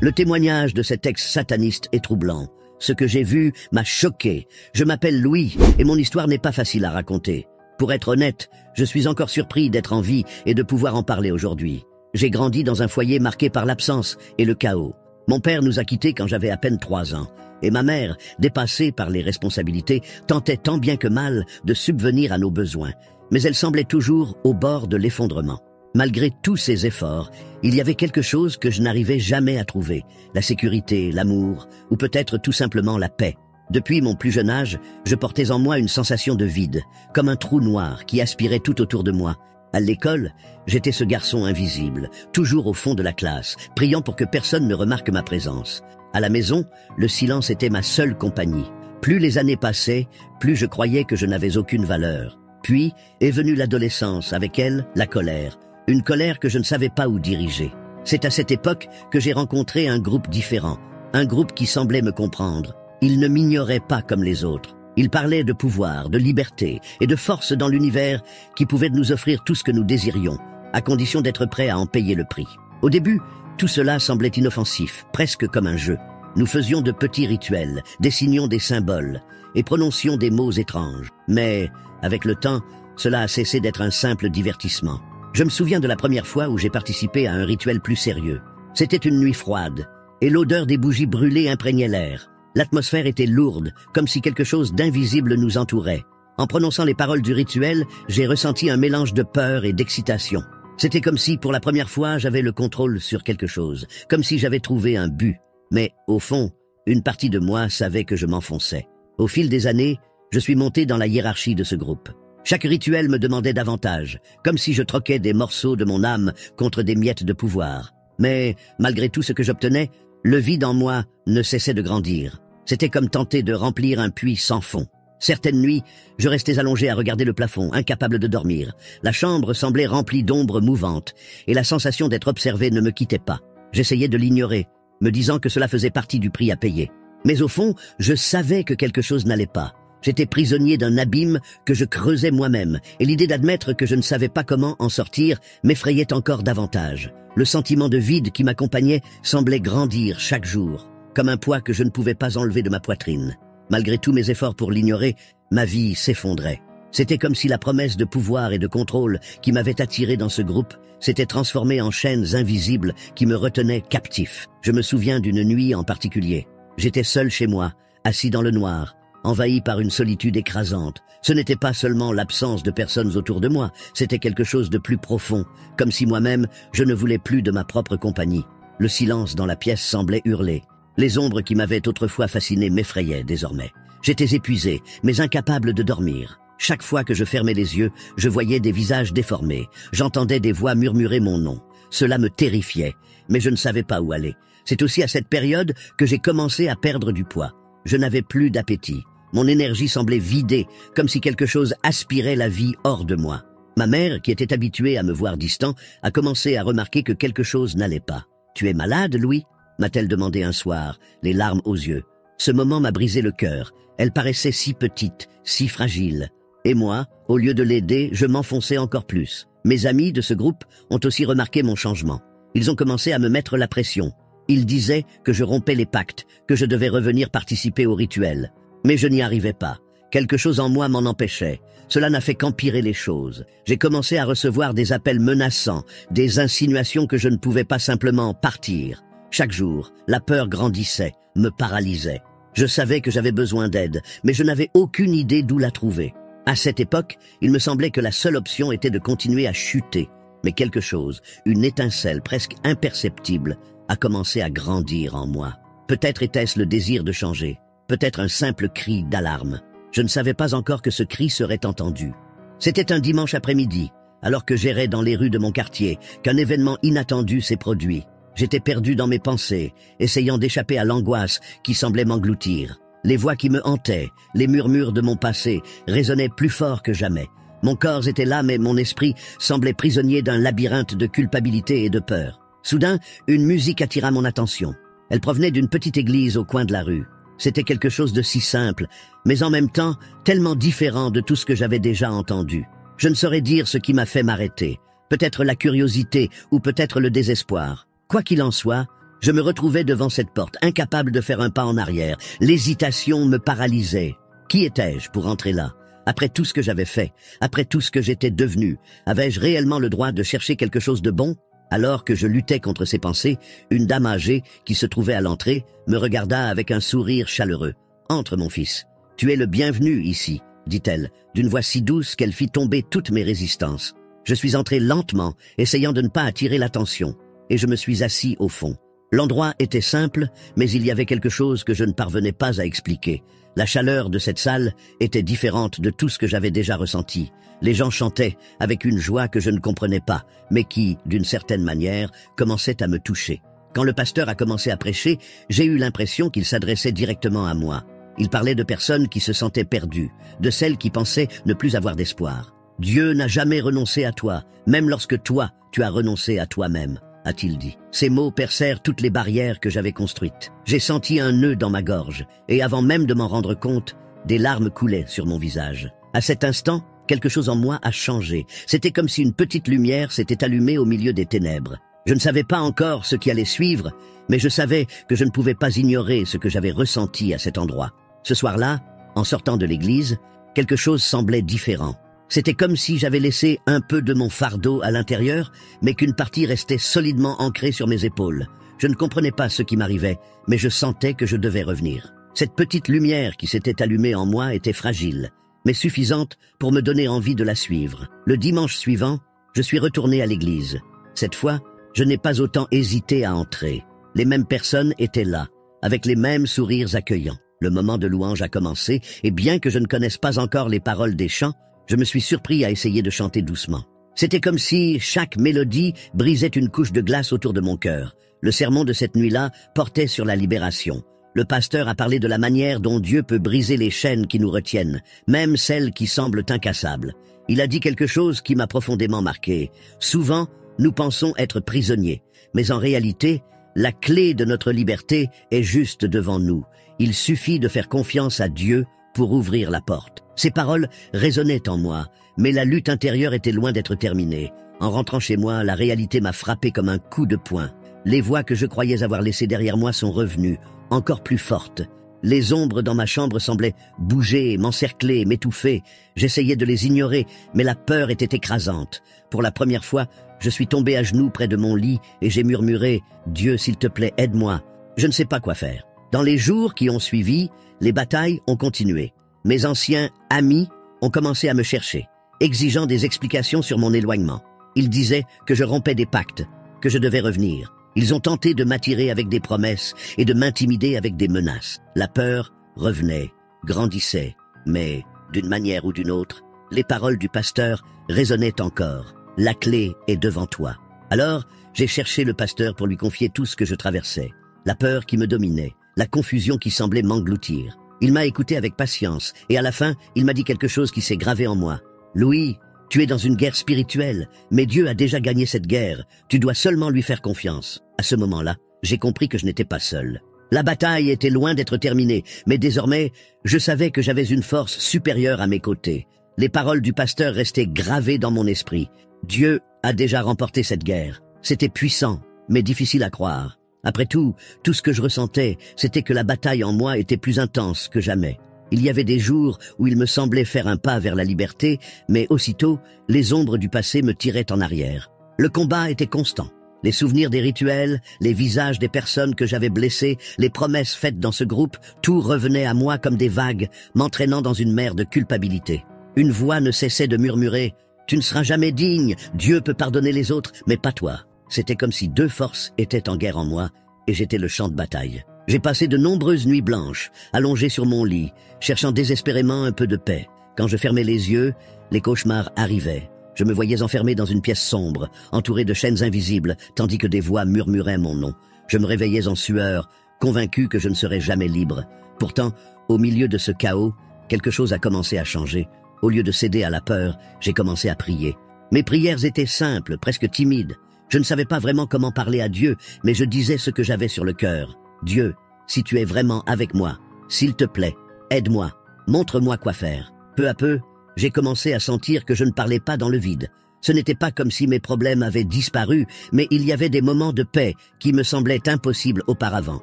Le témoignage de cet ex-sataniste est troublant. Ce que j'ai vu m'a choqué. Je m'appelle Louis et mon histoire n'est pas facile à raconter. Pour être honnête, je suis encore surpris d'être en vie et de pouvoir en parler aujourd'hui. J'ai grandi dans un foyer marqué par l'absence et le chaos. Mon père nous a quittés quand j'avais à peine 3 ans. Et ma mère, dépassée par les responsabilités, tentait tant bien que mal de subvenir à nos besoins. Mais elle semblait toujours au bord de l'effondrement. Malgré tous ces efforts, il y avait quelque chose que je n'arrivais jamais à trouver. La sécurité, l'amour, ou peut-être tout simplement la paix. Depuis mon plus jeune âge, je portais en moi une sensation de vide, comme un trou noir qui aspirait tout autour de moi. À l'école, j'étais ce garçon invisible, toujours au fond de la classe, priant pour que personne ne remarque ma présence. À la maison, le silence était ma seule compagnie. Plus les années passaient, plus je croyais que je n'avais aucune valeur. Puis est venue l'adolescence, avec elle, la colère. Une colère que je ne savais pas où diriger. C'est à cette époque que j'ai rencontré un groupe différent, un groupe qui semblait me comprendre. Il ne m'ignorait pas comme les autres. Il parlait de pouvoir, de liberté et de force dans l'univers qui pouvait nous offrir tout ce que nous désirions, à condition d'être prêts à en payer le prix. Au début, tout cela semblait inoffensif, presque comme un jeu. Nous faisions de petits rituels, dessinions des symboles et prononcions des mots étranges. Mais, avec le temps, cela a cessé d'être un simple divertissement. Je me souviens de la première fois où j'ai participé à un rituel plus sérieux. C'était une nuit froide, et l'odeur des bougies brûlées imprégnait l'air. L'atmosphère était lourde, comme si quelque chose d'invisible nous entourait. En prononçant les paroles du rituel, j'ai ressenti un mélange de peur et d'excitation. C'était comme si, pour la première fois, j'avais le contrôle sur quelque chose, comme si j'avais trouvé un but. Mais, au fond, une partie de moi savait que je m'enfonçais. Au fil des années, je suis monté dans la hiérarchie de ce groupe. Chaque rituel me demandait davantage, comme si je troquais des morceaux de mon âme contre des miettes de pouvoir. Mais, malgré tout ce que j'obtenais, le vide en moi ne cessait de grandir. C'était comme tenter de remplir un puits sans fond. Certaines nuits, je restais allongé à regarder le plafond, incapable de dormir. La chambre semblait remplie d'ombres mouvantes, et la sensation d'être observé ne me quittait pas. J'essayais de l'ignorer, me disant que cela faisait partie du prix à payer. Mais au fond, je savais que quelque chose n'allait pas. J'étais prisonnier d'un abîme que je creusais moi-même, et l'idée d'admettre que je ne savais pas comment en sortir m'effrayait encore davantage. Le sentiment de vide qui m'accompagnait semblait grandir chaque jour, comme un poids que je ne pouvais pas enlever de ma poitrine. Malgré tous mes efforts pour l'ignorer, ma vie s'effondrait. C'était comme si la promesse de pouvoir et de contrôle qui m'avait attiré dans ce groupe s'était transformée en chaînes invisibles qui me retenaient captif. Je me souviens d'une nuit en particulier. J'étais seul chez moi, assis dans le noir, envahi par une solitude écrasante. Ce n'était pas seulement l'absence de personnes autour de moi, c'était quelque chose de plus profond, comme si moi-même, je ne voulais plus de ma propre compagnie. Le silence dans la pièce semblait hurler. Les ombres qui m'avaient autrefois fasciné m'effrayaient désormais. J'étais épuisé, mais incapable de dormir. Chaque fois que je fermais les yeux, je voyais des visages déformés. J'entendais des voix murmurer mon nom. Cela me terrifiait, mais je ne savais pas où aller. C'est aussi à cette période que j'ai commencé à perdre du poids. Je n'avais plus d'appétit. Mon énergie semblait vidée, comme si quelque chose aspirait la vie hors de moi. Ma mère, qui était habituée à me voir distant, a commencé à remarquer que quelque chose n'allait pas. « Tu es malade, Louis ?» m'a-t-elle demandé un soir, les larmes aux yeux. Ce moment m'a brisé le cœur. Elle paraissait si petite, si fragile. Et moi, au lieu de l'aider, je m'enfonçais encore plus. Mes amis de ce groupe ont aussi remarqué mon changement. Ils ont commencé à me mettre la pression. Ils disaient que je rompais les pactes, que je devais revenir participer au rituel. Mais je n'y arrivais pas. Quelque chose en moi m'en empêchait. Cela n'a fait qu'empirer les choses. J'ai commencé à recevoir des appels menaçants, des insinuations que je ne pouvais pas simplement partir. Chaque jour, la peur grandissait, me paralysait. Je savais que j'avais besoin d'aide, mais je n'avais aucune idée d'où la trouver. À cette époque, il me semblait que la seule option était de continuer à chuter. Mais quelque chose, une étincelle presque imperceptible, a commencé à grandir en moi. Peut-être était-ce le désir de changer, peut-être un simple cri d'alarme. Je ne savais pas encore que ce cri serait entendu. C'était un dimanche après-midi, alors que j'errais dans les rues de mon quartier, qu'un événement inattendu s'est produit. J'étais perdu dans mes pensées, essayant d'échapper à l'angoisse qui semblait m'engloutir. Les voix qui me hantaient, les murmures de mon passé, résonnaient plus fort que jamais. Mon corps était là, mais mon esprit semblait prisonnier d'un labyrinthe de culpabilité et de peur. Soudain, une musique attira mon attention. Elle provenait d'une petite église au coin de la rue. C'était quelque chose de si simple, mais en même temps tellement différent de tout ce que j'avais déjà entendu. Je ne saurais dire ce qui m'a fait m'arrêter. Peut-être la curiosité ou peut-être le désespoir. Quoi qu'il en soit, je me retrouvais devant cette porte, incapable de faire un pas en arrière. L'hésitation me paralysait. Qui étais-je pour entrer là? Après tout ce que j'avais fait, après tout ce que j'étais devenu, avais-je réellement le droit de chercher quelque chose de bon? Alors que je luttais contre ces pensées, une dame âgée, qui se trouvait à l'entrée, me regarda avec un sourire chaleureux. « Entre, mon fils. Tu es le bienvenu ici, » dit-elle, d'une voix si douce qu'elle fit tomber toutes mes résistances. Je suis entré lentement, essayant de ne pas attirer l'attention, et je me suis assis au fond. L'endroit était simple, mais il y avait quelque chose que je ne parvenais pas à expliquer. La chaleur de cette salle était différente de tout ce que j'avais déjà ressenti. Les gens chantaient avec une joie que je ne comprenais pas, mais qui, d'une certaine manière, commençait à me toucher. Quand le pasteur a commencé à prêcher, j'ai eu l'impression qu'il s'adressait directement à moi. Il parlait de personnes qui se sentaient perdues, de celles qui pensaient ne plus avoir d'espoir. « Dieu n'a jamais renoncé à toi, même lorsque toi, tu as renoncé à toi-même. » a-t-il dit. Ces mots percèrent toutes les barrières que j'avais construites. J'ai senti un nœud dans ma gorge, et avant même de m'en rendre compte, des larmes coulaient sur mon visage. À cet instant, quelque chose en moi a changé. C'était comme si une petite lumière s'était allumée au milieu des ténèbres. Je ne savais pas encore ce qui allait suivre, mais je savais que je ne pouvais pas ignorer ce que j'avais ressenti à cet endroit. Ce soir-là, en sortant de l'église, quelque chose semblait différent. C'était comme si j'avais laissé un peu de mon fardeau à l'intérieur, mais qu'une partie restait solidement ancrée sur mes épaules. Je ne comprenais pas ce qui m'arrivait, mais je sentais que je devais revenir. Cette petite lumière qui s'était allumée en moi était fragile, mais suffisante pour me donner envie de la suivre. Le dimanche suivant, je suis retourné à l'église. Cette fois, je n'ai pas autant hésité à entrer. Les mêmes personnes étaient là, avec les mêmes sourires accueillants. Le moment de louange a commencé, et bien que je ne connaisse pas encore les paroles des chants, je me suis surpris à essayer de chanter doucement. C'était comme si chaque mélodie brisait une couche de glace autour de mon cœur. Le sermon de cette nuit-là portait sur la libération. Le pasteur a parlé de la manière dont Dieu peut briser les chaînes qui nous retiennent, même celles qui semblent incassables. Il a dit quelque chose qui m'a profondément marqué. Souvent, nous pensons être prisonniers, mais en réalité, la clé de notre liberté est juste devant nous. Il suffit de faire confiance à Dieu pour ouvrir la porte. Ces paroles résonnaient en moi, mais la lutte intérieure était loin d'être terminée. En rentrant chez moi, la réalité m'a frappé comme un coup de poing. Les voix que je croyais avoir laissées derrière moi sont revenues, encore plus fortes. Les ombres dans ma chambre semblaient bouger, m'encercler, m'étouffer. J'essayais de les ignorer, mais la peur était écrasante. Pour la première fois, je suis tombé à genoux près de mon lit et j'ai murmuré « Dieu, s'il te plaît, aide-moi ». Je ne sais pas quoi faire. Dans les jours qui ont suivi, les batailles ont continué. Mes anciens amis ont commencé à me chercher, exigeant des explications sur mon éloignement. Ils disaient que je rompais des pactes, que je devais revenir. Ils ont tenté de m'attirer avec des promesses et de m'intimider avec des menaces. La peur revenait, grandissait, mais, d'une manière ou d'une autre, les paroles du pasteur résonnaient encore. La clé est devant toi. Alors, j'ai cherché le pasteur pour lui confier tout ce que je traversais. La peur qui me dominait, la confusion qui semblait m'engloutir. Il m'a écouté avec patience, et à la fin, il m'a dit quelque chose qui s'est gravé en moi. « Louis, tu es dans une guerre spirituelle, mais Dieu a déjà gagné cette guerre. Tu dois seulement lui faire confiance. » À ce moment-là, j'ai compris que je n'étais pas seul. La bataille était loin d'être terminée, mais désormais, je savais que j'avais une force supérieure à mes côtés. Les paroles du pasteur restaient gravées dans mon esprit. Dieu a déjà remporté cette guerre. C'était puissant, mais difficile à croire. Après tout ce que je ressentais, c'était que la bataille en moi était plus intense que jamais. Il y avait des jours où il me semblait faire un pas vers la liberté, mais aussitôt, les ombres du passé me tiraient en arrière. Le combat était constant. Les souvenirs des rituels, les visages des personnes que j'avais blessées, les promesses faites dans ce groupe, tout revenait à moi comme des vagues, m'entraînant dans une mer de culpabilité. Une voix ne cessait de murmurer « Tu ne seras jamais digne, Dieu peut pardonner les autres, mais pas toi ». C'était comme si deux forces étaient en guerre en moi, et j'étais le champ de bataille. J'ai passé de nombreuses nuits blanches, allongé sur mon lit, cherchant désespérément un peu de paix. Quand je fermais les yeux, les cauchemars arrivaient. Je me voyais enfermé dans une pièce sombre, entouré de chaînes invisibles, tandis que des voix murmuraient mon nom. Je me réveillais en sueur, convaincu que je ne serais jamais libre. Pourtant, au milieu de ce chaos, quelque chose a commencé à changer. Au lieu de céder à la peur, j'ai commencé à prier. Mes prières étaient simples, presque timides. Je ne savais pas vraiment comment parler à Dieu, mais je disais ce que j'avais sur le cœur. Dieu, si tu es vraiment avec moi, s'il te plaît, aide-moi, montre-moi quoi faire. Peu à peu, j'ai commencé à sentir que je ne parlais pas dans le vide. Ce n'était pas comme si mes problèmes avaient disparu, mais il y avait des moments de paix qui me semblaient impossibles auparavant.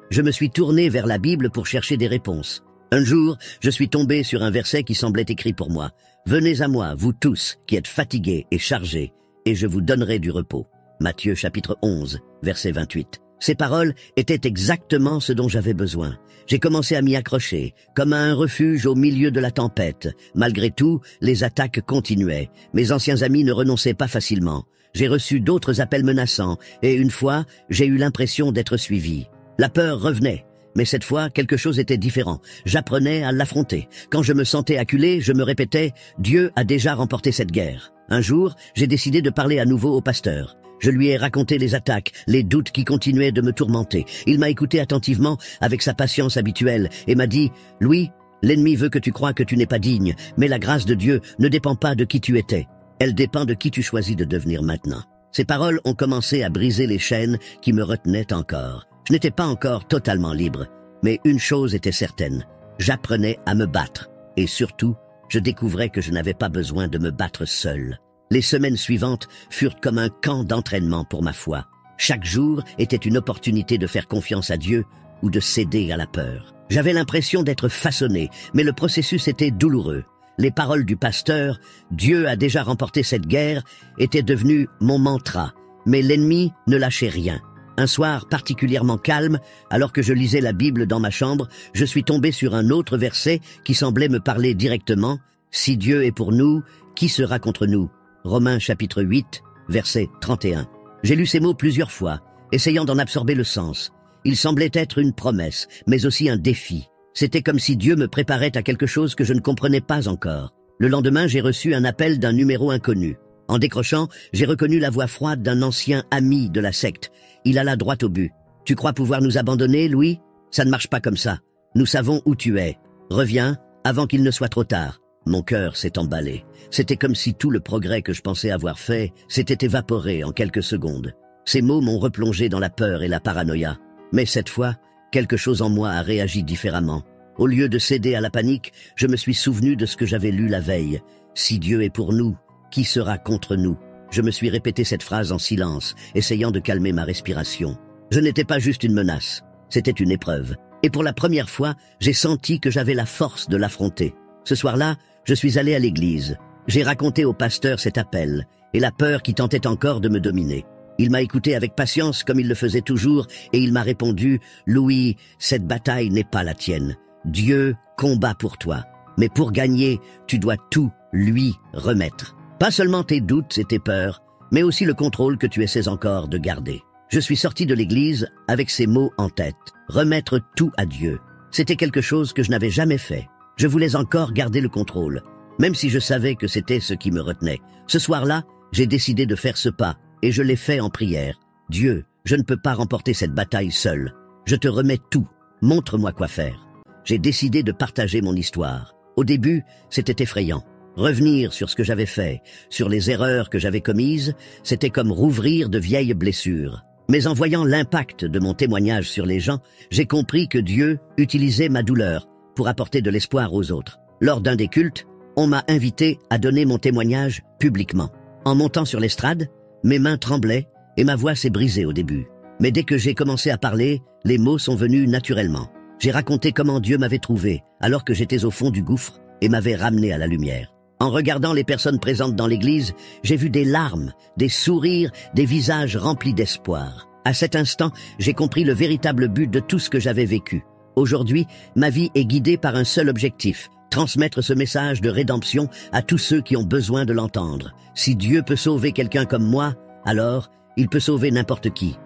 Je me suis tourné vers la Bible pour chercher des réponses. Un jour, je suis tombé sur un verset qui semblait écrit pour moi. « Venez à moi, vous tous qui êtes fatigués et chargés, et je vous donnerai du repos. » Matthieu chapitre 11, verset 28. Ces paroles étaient exactement ce dont j'avais besoin. J'ai commencé à m'y accrocher, comme à un refuge au milieu de la tempête. Malgré tout, les attaques continuaient. Mes anciens amis ne renonçaient pas facilement. J'ai reçu d'autres appels menaçants, et une fois, j'ai eu l'impression d'être suivi. La peur revenait, mais cette fois, quelque chose était différent. J'apprenais à l'affronter. Quand je me sentais acculé, je me répétais « Dieu a déjà remporté cette guerre ». Un jour, j'ai décidé de parler à nouveau au pasteur. Je lui ai raconté les attaques, les doutes qui continuaient de me tourmenter. Il m'a écouté attentivement, avec sa patience habituelle, et m'a dit « Louis, l'ennemi veut que tu crois que tu n'es pas digne, mais la grâce de Dieu ne dépend pas de qui tu étais. Elle dépend de qui tu choisis de devenir maintenant. » Ces paroles ont commencé à briser les chaînes qui me retenaient encore. Je n'étais pas encore totalement libre, mais une chose était certaine, j'apprenais à me battre, et surtout, je découvrais que je n'avais pas besoin de me battre seul. Les semaines suivantes furent comme un camp d'entraînement pour ma foi. Chaque jour était une opportunité de faire confiance à Dieu ou de céder à la peur. J'avais l'impression d'être façonné, mais le processus était douloureux. Les paroles du pasteur « Dieu a déjà remporté cette guerre » étaient devenues mon mantra, mais l'ennemi ne lâchait rien. Un soir particulièrement calme, alors que je lisais la Bible dans ma chambre, je suis tombé sur un autre verset qui semblait me parler directement. « Si Dieu est pour nous, qui sera contre nous ?» Romains chapitre 8, verset 31. J'ai lu ces mots plusieurs fois, essayant d'en absorber le sens. Il semblait être une promesse, mais aussi un défi. C'était comme si Dieu me préparait à quelque chose que je ne comprenais pas encore. Le lendemain, j'ai reçu un appel d'un numéro inconnu. En décrochant, j'ai reconnu la voix froide d'un ancien ami de la secte. Il alla droit au but. « Tu crois pouvoir nous abandonner, Louis ? Ça ne marche pas comme ça. Nous savons où tu es. Reviens avant qu'il ne soit trop tard. » Mon cœur s'est emballé. C'était comme si tout le progrès que je pensais avoir fait s'était évaporé en quelques secondes. Ces mots m'ont replongé dans la peur et la paranoïa. Mais cette fois, quelque chose en moi a réagi différemment. Au lieu de céder à la panique, je me suis souvenu de ce que j'avais lu la veille. « Si Dieu est pour nous, qui sera contre nous ?» Je me suis répété cette phrase en silence, essayant de calmer ma respiration. Je n'étais pas juste une menace, c'était une épreuve. Et pour la première fois, j'ai senti que j'avais la force de l'affronter. Ce soir-là, je suis allé à l'église. J'ai raconté au pasteur cet appel, et la peur qui tentait encore de me dominer. Il m'a écouté avec patience comme il le faisait toujours, et il m'a répondu « Louis, cette bataille n'est pas la tienne. Dieu combat pour toi. Mais pour gagner, tu dois tout lui remettre. Pas seulement tes doutes et tes peurs, mais aussi le contrôle que tu essaies encore de garder. » Je suis sorti de l'église avec ces mots en tête. Remettre tout à Dieu. C'était quelque chose que je n'avais jamais fait. Je voulais encore garder le contrôle, même si je savais que c'était ce qui me retenait. Ce soir-là, j'ai décidé de faire ce pas, et je l'ai fait en prière. « Dieu, je ne peux pas remporter cette bataille seul. Je te remets tout. Montre-moi quoi faire. » J'ai décidé de partager mon histoire. Au début, c'était effrayant. Revenir sur ce que j'avais fait, sur les erreurs que j'avais commises, c'était comme rouvrir de vieilles blessures. Mais en voyant l'impact de mon témoignage sur les gens, j'ai compris que Dieu utilisait ma douleur pour apporter de l'espoir aux autres. Lors d'un des cultes, on m'a invité à donner mon témoignage publiquement. En montant sur l'estrade, mes mains tremblaient et ma voix s'est brisée au début. Mais dès que j'ai commencé à parler, les mots sont venus naturellement. J'ai raconté comment Dieu m'avait trouvé, alors que j'étais au fond du gouffre, et m'avait ramené à la lumière. En regardant les personnes présentes dans l'église, j'ai vu des larmes, des sourires, des visages remplis d'espoir. À cet instant, j'ai compris le véritable but de tout ce que j'avais vécu. Aujourd'hui, ma vie est guidée par un seul objectif, transmettre ce message de rédemption à tous ceux qui ont besoin de l'entendre. Si Dieu peut sauver quelqu'un comme moi, alors il peut sauver n'importe qui.